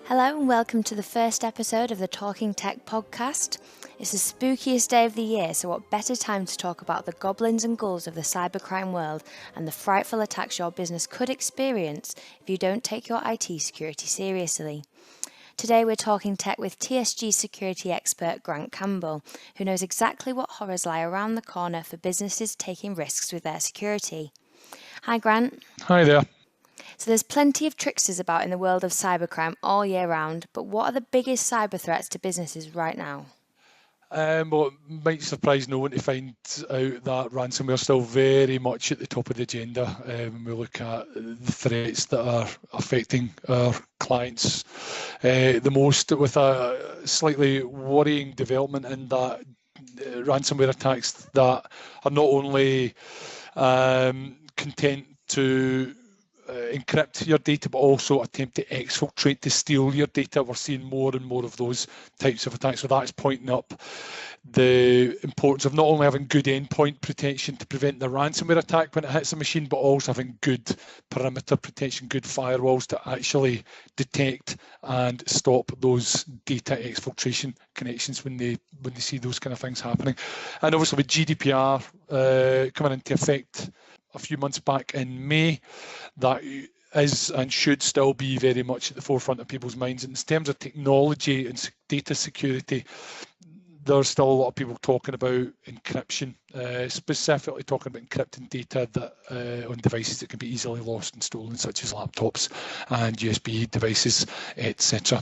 Hello and welcome to the first episode of the Talking Tech podcast. It's the spookiest day of the year, so what better time to talk about the goblins and ghouls of the cybercrime world and the frightful attacks your business could experience if you don't take your IT security seriously. Today we're talking tech with TSG security expert Grant Campbell, who knows exactly what horrors lie around the corner for businesses taking risks with their security. Hi Grant. Hi there. So there's plenty of tricksters about in the world of cybercrime all year round, but what are the biggest cyber threats to businesses right now? Well, it might surprise no one to find out that ransomware is still very much at the top of the agenda when we look at the threats that are affecting our clients the most, with a slightly worrying development in that ransomware attacks that are not only content to encrypt your data, but also attempt to exfiltrate, to steal your data. We're seeing more and more of those types of attacks. So that's pointing up the importance of not only having good endpoint protection to prevent the ransomware attack when it hits a machine, but also having good perimeter protection, good firewalls to actually detect and stop those data exfiltration connections when they see those kind of things happening. And obviously with GDPR coming into effect a few months back in May, that is and should still be very much at the forefront of people's minds. In terms of technology and data security, there's still a lot of people talking about encryption, specifically talking about encrypting data that on devices that can be easily lost and stolen, such as laptops and USB devices, etc.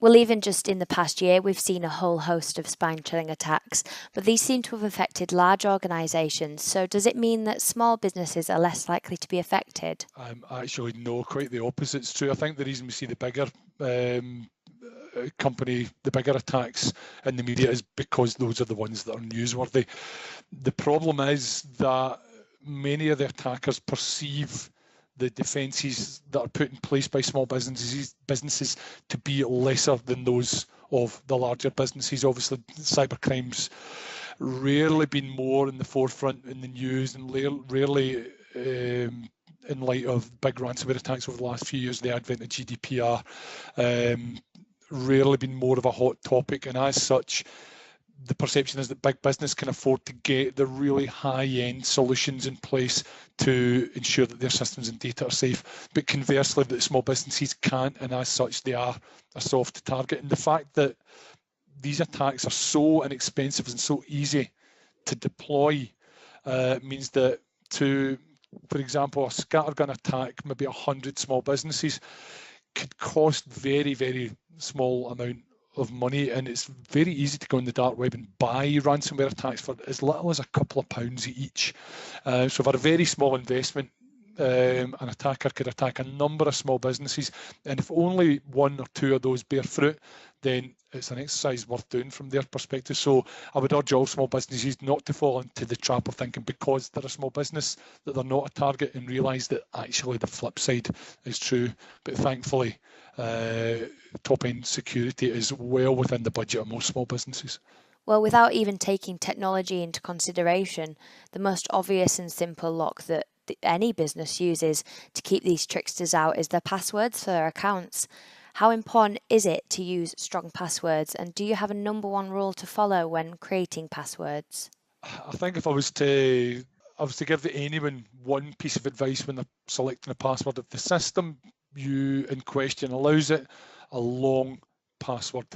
Well, even just in the past year, we've seen a whole host of spine-chilling attacks, but these seem to have affected large organisations. So does it mean that small businesses are less likely to be affected? Actually, no, quite the opposite. It's true. I think the reason we see the bigger the bigger attacks in the media is because those are the ones that are newsworthy. The problem is that many of the attackers perceive the defences that are put in place by small businesses to be lesser than those of the larger businesses. Obviously, cybercrime's rarely been more in the forefront in the news, and rarely in light of big ransomware attacks over the last few years, the advent of GDPR, rarely been more of a hot topic, and as such, the perception is that big business can afford to get the really high-end solutions in place to ensure that their systems and data are safe. But conversely, that small businesses can't, and as such, they are a soft target. And the fact that these attacks are so inexpensive and so easy to deploy means that for example, a scattergun attack, maybe 100 small businesses, could cost very, very small amount of money, and it's very easy to go on the dark web and buy ransomware attacks for as little as a couple of pounds each. So for a very small investment, an attacker could attack a number of small businesses, and if only one or two of those bear fruit, then it's an exercise worth doing from their perspective. So I would urge all small businesses not to fall into the trap of thinking because they're a small business that they're not a target, and realise that actually the flip side is true. But thankfully, top-end security is well within the budget of most small businesses. Well, without even taking technology into consideration, the most obvious and simple lock that any business uses to keep these tricksters out is their passwords for their accounts. How important is it to use strong passwords, and do you have a number one rule to follow when creating passwords? I think if I was to give anyone one piece of advice when they're selecting a password, if the system you in question allows it, a long password.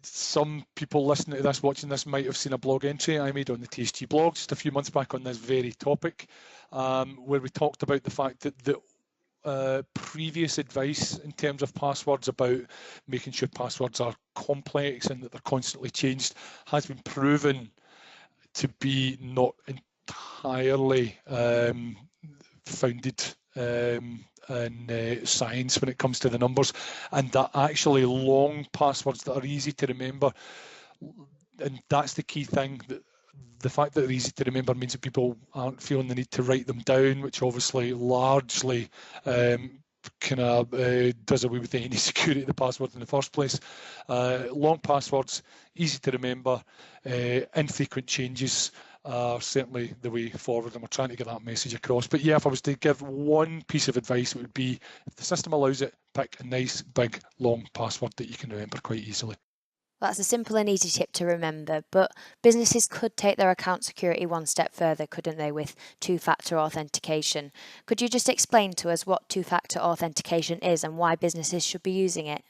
Some people listening to this, watching this, might have seen a blog entry I made on the TSG blog just a few months back on this very topic, where we talked about the fact that the previous advice in terms of passwords about making sure passwords are complex and that they're constantly changed has been proven to be not entirely founded in science when it comes to the numbers, and that actually long passwords that are easy to remember, and that's the key thing, that the fact that they're easy to remember means that people aren't feeling the need to write them down, which obviously largely does away with any security of the password in the first place. Long passwords, easy to remember, infrequent changes, are certainly the way forward, and we're trying to get that message across. But yeah, if I was to give one piece of advice, it would be, if the system allows it, pick a nice, big, long password that you can remember quite easily. That's a simple and easy tip to remember, but businesses could take their account security one step further, couldn't they, with two-factor authentication? Could you just explain to us what two-factor authentication is and why businesses should be using it?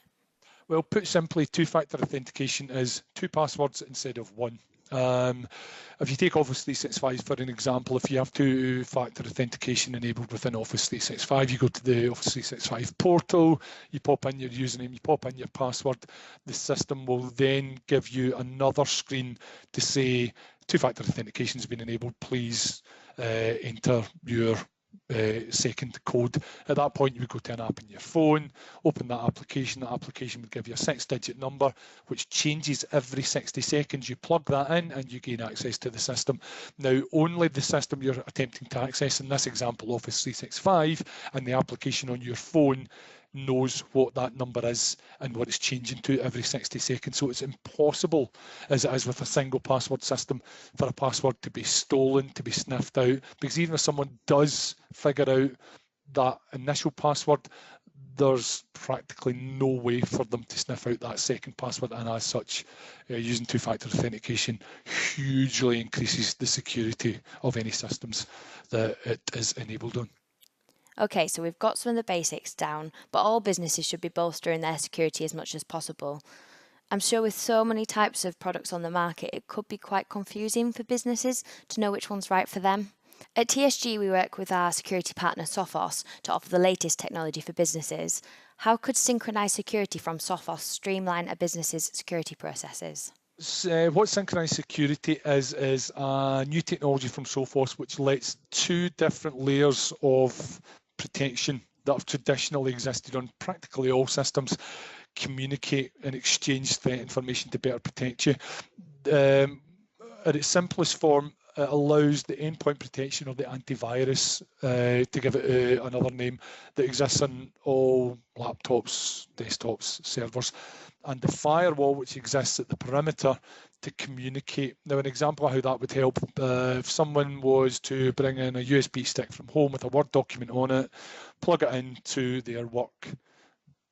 Well, put simply, two-factor authentication is two passwords instead of one. If you take Office 365 for an example, if you have two-factor authentication enabled within Office 365, you go to the Office 365 portal, you pop in your username, you pop in your password, the system will then give you another screen to say two-factor authentication has been enabled, please enter your second code. At that point, you would go to an app on your phone, open that application would give you a 6-digit number, which changes every 60 seconds. You plug that in and you gain access to the system. Now, only the system you're attempting to access, in this example, Office 365, and the application on your phone knows what that number is and what it's changing to every 60 seconds. So it's impossible, as it is with a single password system, for a password to be stolen, to be sniffed out, because even if someone does figure out that initial password, there's practically no way for them to sniff out that second password, and as such, using two-factor authentication hugely increases the security of any systems that it is enabled on. Okay, so we've got some of the basics down, but all businesses should be bolstering their security as much as possible. I'm sure with so many types of products on the market, it could be quite confusing for businesses to know which one's right for them. At TSG, we work with our security partner Sophos to offer the latest technology for businesses. How could Synchronised Security from Sophos streamline a business's security processes? What Synchronised Security is a new technology from Sophos which lets two different layers of protection that have traditionally existed on practically all systems communicate and exchange threat information to better protect you. At its simplest form, it allows the endpoint protection or the antivirus, to give it another name, that exists on all laptops, desktops, servers, and the firewall which exists at the perimeter to communicate. Now, an example of how that would help, if someone was to bring in a USB stick from home with a Word document on it, plug it into their work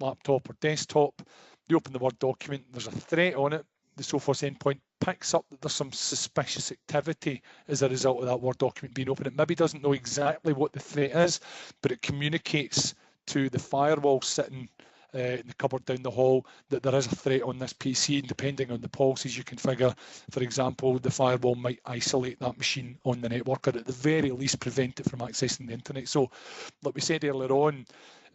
laptop or desktop, they open the Word document, there's a threat on it, the Sophos endpoint picks up that there's some suspicious activity as a result of that Word document being open. It maybe doesn't know exactly what the threat is, but it communicates to the firewall sitting in the cupboard down the hall that there is a threat on this PC, and depending on the policies you configure, for example, the firewall might isolate that machine on the network, or at the very least prevent it from accessing the internet. So, like we said earlier on,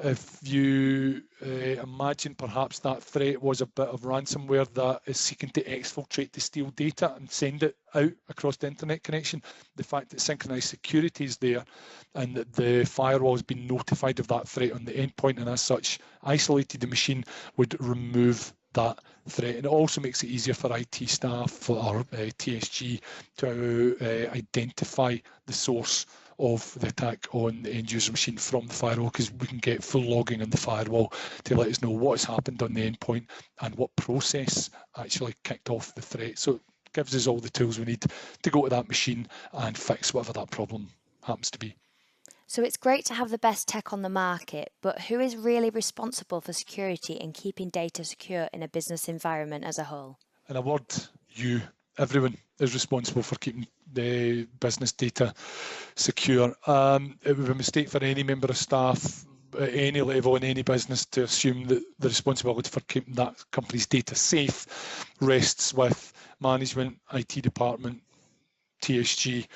if you imagine perhaps that threat was a bit of ransomware that is seeking to exfiltrate, to steal data and send it out across the internet connection, the fact that Synchronised Security is there and that the firewall has been notified of that threat on the endpoint and as such isolated the machine would remove that threat. And it also makes it easier for IT staff or TSG to identify the source of the attack on the end user machine from the firewall, because we can get full logging on the firewall to let us know what has happened on the endpoint and what process actually kicked off the threat. So it gives us all the tools we need to go to that machine and fix whatever that problem happens to be. So it's great to have the best tech on the market, but who is really responsible for security and keeping data secure in a business environment as a whole? In a word, you. Everyone is responsible for keeping the business data secure. It would be a mistake for any member of staff at any level in any business to assume that the responsibility for keeping that company's data safe rests with management, IT department, TSG.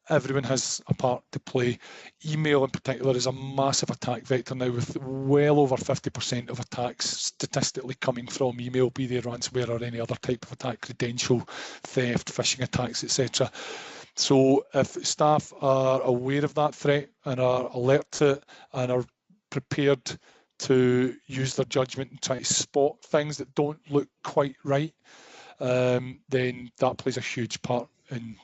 Everyone has a part to play. Email in particular is a massive attack vector now, with well over 50% of attacks statistically coming from email, be they ransomware or any other type of attack, credential theft, phishing attacks, etc. So if staff are aware of that threat and are alert to it and are prepared to use their judgment and try to spot things that don't look quite right, then that plays a huge part in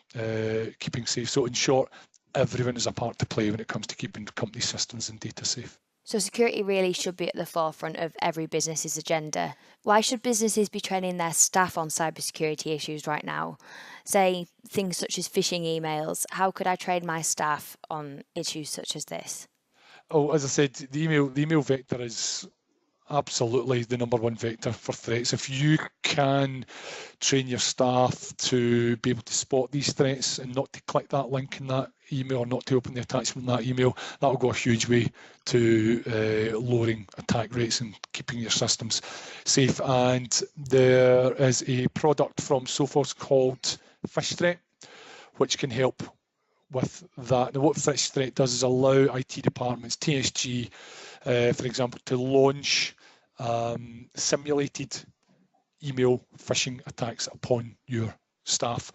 keeping safe. So in short, everyone has a part to play when it comes to keeping company systems and data safe. So security really should be at the forefront of every business's agenda. Why should businesses be training their staff on cybersecurity issues right now? Say things such as phishing emails. How could I train my staff on issues such as this? Oh, as I said, the email vector is absolutely the number one vector for threats. If you can train your staff to be able to spot these threats and not to click that link in that email or not to open the attachment in that email, that will go a huge way to lowering attack rates and keeping your systems safe. And there is a product from Sophos called Fish Threat, which can help with that. Now, what Fish Threat does is allow IT departments, TSG, for example, to launch simulated email phishing attacks upon your staff.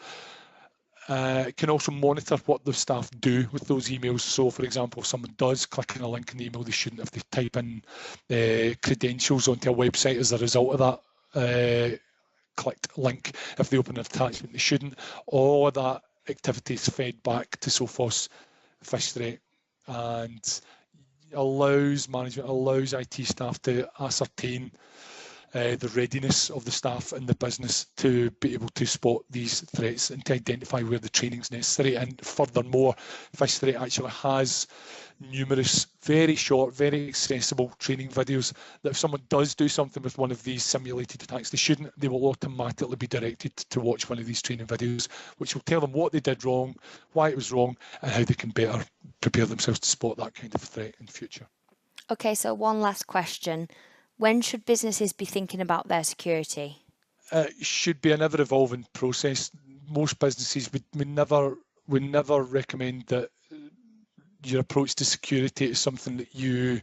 It can also monitor what the staff do with those emails. So, for example, if someone does click on a link in the email they shouldn't, if they type in credentials onto a website as a result of that clicked link, if they open an attachment they shouldn't, all of that activity is fed back to Sophos Fish Threat and allows management, allows IT staff to ascertain the readiness of the staff in the business to be able to spot these threats and to identify where the training is necessary. And furthermore, Fish Threat actually has numerous very short, very accessible training videos that if someone does do something with one of these simulated attacks they shouldn't, they will automatically be directed to watch one of these training videos, which will tell them what they did wrong, why it was wrong, and how they can better prepare themselves to spot that kind of threat in future. Okay, so one last question. When should businesses be thinking about their security? It should be an ever-evolving process. Most businesses would never recommend that your approach to security is something that you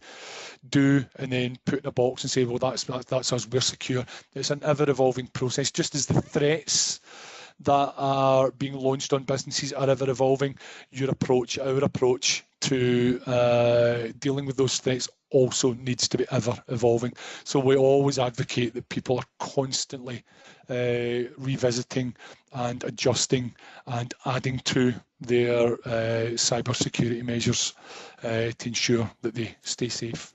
do and then put in a box and say, well, that's us, we're secure. It's an ever-evolving process, just as the threats that are being launched on businesses are ever-evolving. Our approach to dealing with those threats also needs to be ever-evolving. So we always advocate that people are constantly revisiting and adjusting and adding to their cybersecurity measures to ensure that they stay safe.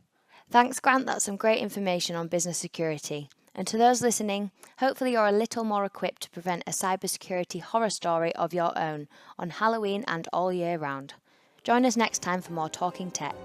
Thanks, Grant. That's some great information on business security. And to those listening, hopefully you're a little more equipped to prevent a cybersecurity horror story of your own on Halloween and all year round. Join us next time for more Talking Tech.